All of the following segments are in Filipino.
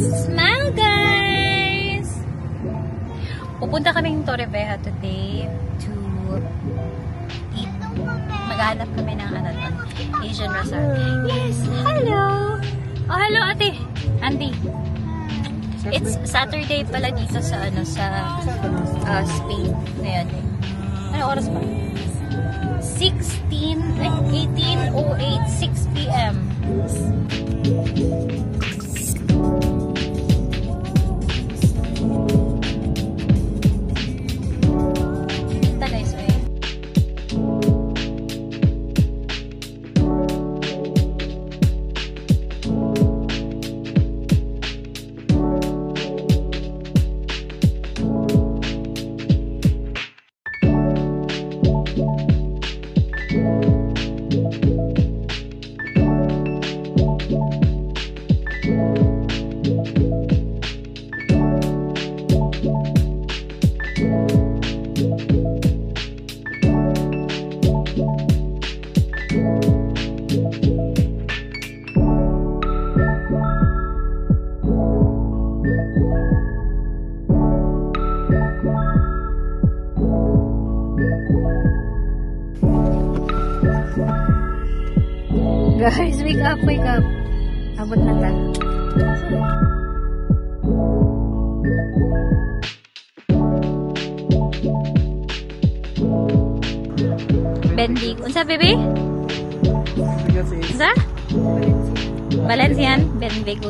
Smile, guys! Pupunta kaming Torrevieja today to eat. Maghahanap kami ng Asian restaurant. Yes! Hello! Oh, hello, ate! Andy. It's Saturday pala dito sa Spain. Ngayon. Ano oras pa? 18:08, 6 p.m. Guys, wake up, wake up. Abot na ta. Bendig. Unsa, bebe? Unsa? Valencian. Bendig.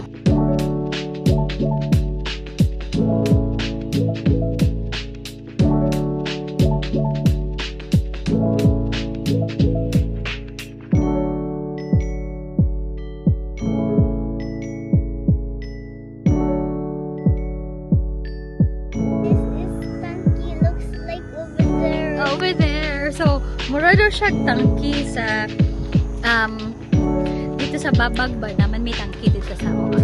Over there. So, mura daw siya tangki sa dito sa babag ba naman may tangki dito sa ako.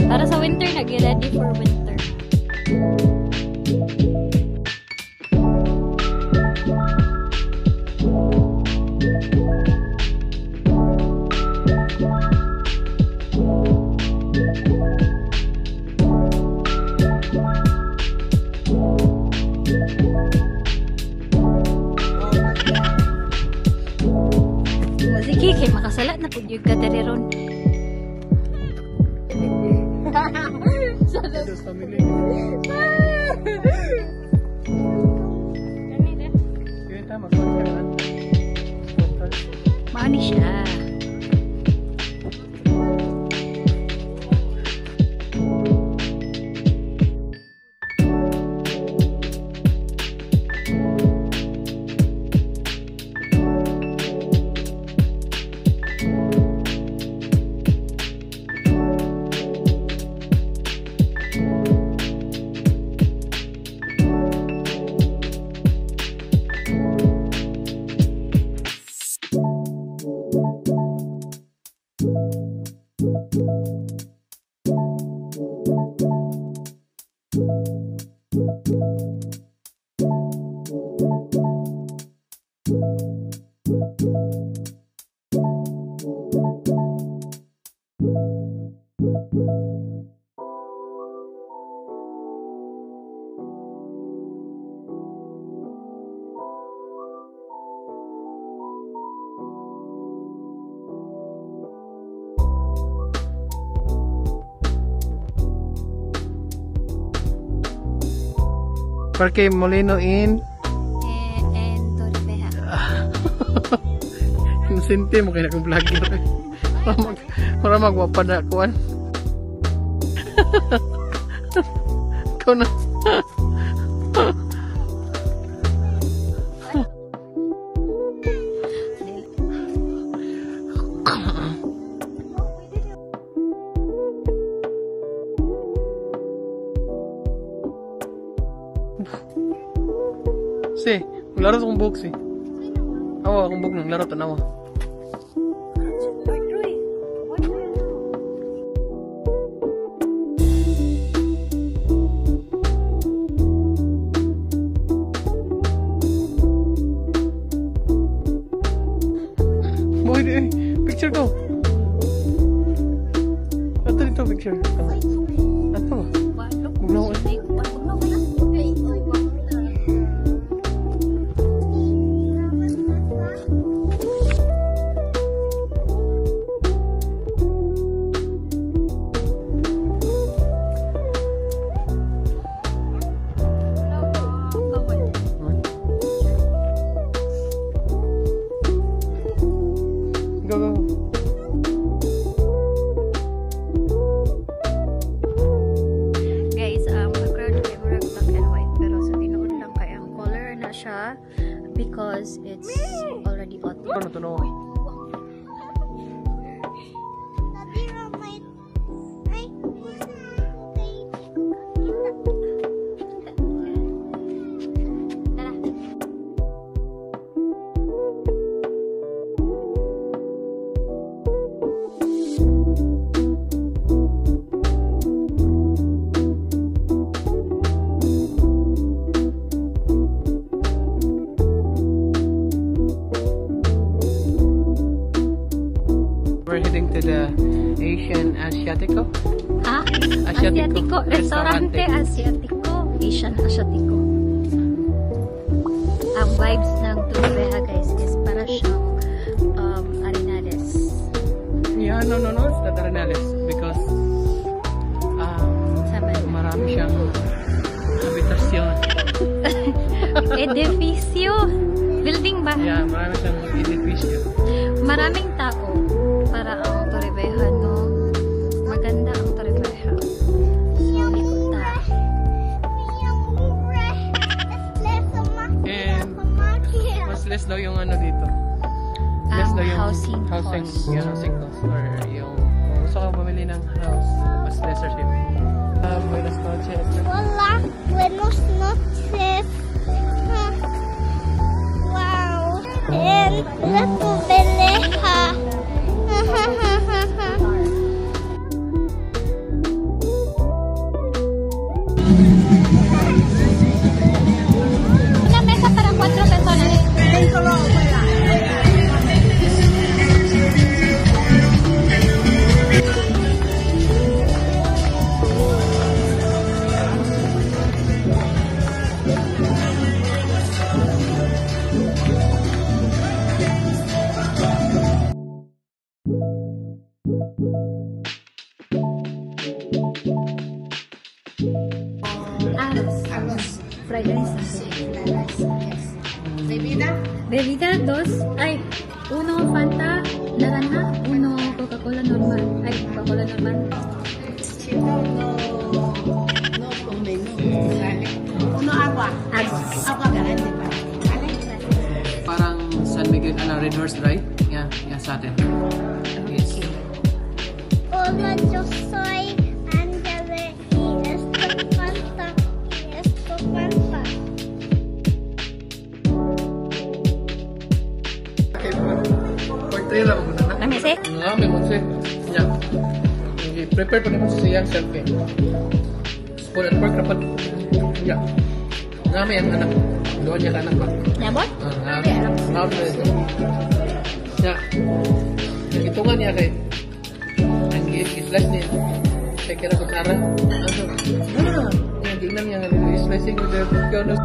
Para sa winter, nag-ready for winter. Sige, kay makasalat na po yung katariron. Maani siya. Parque Molino in Torrevieja. Insente mo kaya akong vlogger. Para magwapada kuan. Ikaw na. Si, maglaro akong buhok si. Awa akong buhok nang laro tanawa. Boy, picture ko. Ato dito, picture. Ato. Bugnaw. Go, go. Guys, background kay murag black and white pero sa tinuod lang kay ang color na siya because it's already autumn. Ano to, no? We're heading to the Asiatico. Ah? Asiatico. Restaurante Asiatico. Asian Asiatico. Ang vibes ng Turbeha guys is para siyang Arenales. Yeah, no, it's not Arenales because marami siyang habitasyon. Edificio. Building ba? Yeah, marami siyang edificio. Maraming tao para ang Torrevieja, no? Maganda ang Torrevieja. So, likod ta. And mas less daw yung ano dito. Less daw yung housing cost. Yung housing cost. Or yung gusto ka bumili ng house, mas lesser siya. Buenas noches. Hola, buenos noches. Wow. And la Turbeja. Una mesa para 4 personas. Arroz. Fried rice. Bebida, 2. Ay, 1 Fanta naranja, 1 Coca-Cola normal. Ay, Coca-Cola normal. Uno agua. Agua. Agua grande pa. ¿Vale? Parang San Miguel, Red Horse Drive. Yeah, sa atin. Yes. Hola, yo soy Angela y esto Fanta. Okay, portray lang muna na. Namisi? May muna yeah. Prepare pa naman siya selfie. Spoon at pork rapat. Yeah. Ngami ang anak. Doon niya ka anak ba? Nyabot? Yeah. Hitungan niya kay ang i-slice niya. Take care of Tara. Yan, tingnan niya. I-slicing with the corners.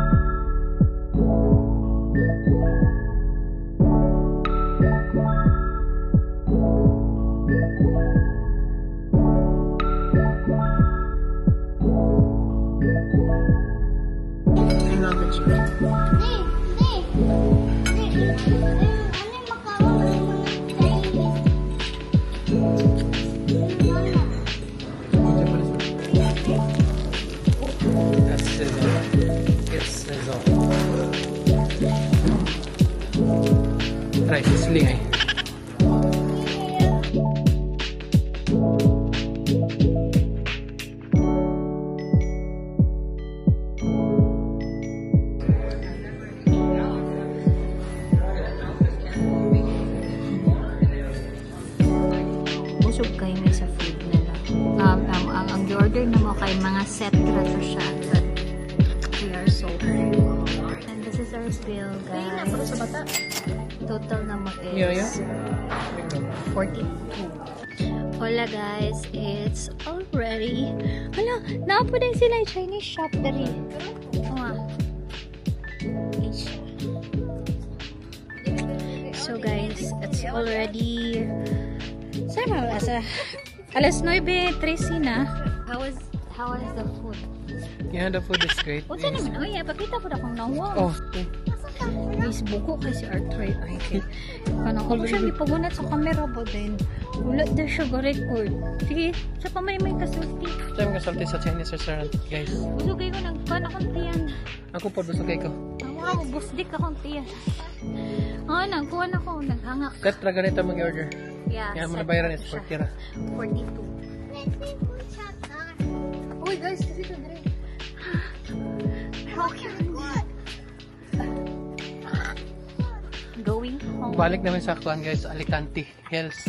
Try, sisling ay. Busog kayo na sa food nila. Ang order na mo kay mga set na to siya. But we are so hungry. And this is our bill, guys. Total naman is Yeah. 42. Hola guys, it's already... Hala, naapo din sila yung Chinese shop dari. Asia. So guys, it's already... Sama, alas 9:13 na. How is the food? Yeah, the food is great. Unsa naman? Oh yeah, pakita ko na kung nawa. Oh, Guys, buko kay si Arthur. Ay, kanang ako siya gipagunat sa camera ba din. Wala daw siya ga-record. Sige, sa pamay-may kasulti. tayo mga salty sa Chinese restaurant, guys. Busog kayo ko, nagpan akong tiyan. Ako po, gusto kayo ko. Wow, busdik akong tiyan. Nagkuhan ako, naghanga. Kat, ganito mag-order. Yeah, Yan, mga bayaran is 40 ra. 42. Let me put your car. Uy guys, kasi ito dire. Going home. Balik namin sa kuan, guys, Alicante Hills.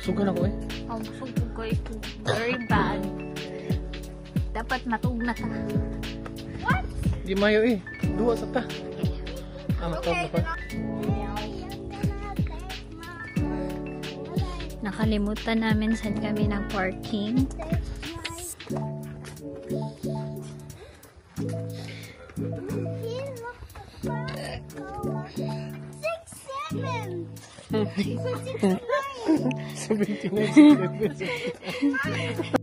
Sugan ako eh. Busog ko ito. Very bad. Dapat matug na ta. What? Di mayo eh. Duwa sa ta. Matog na pa. Nakalimutan namin saan kami ng parking. Six, 7. 79.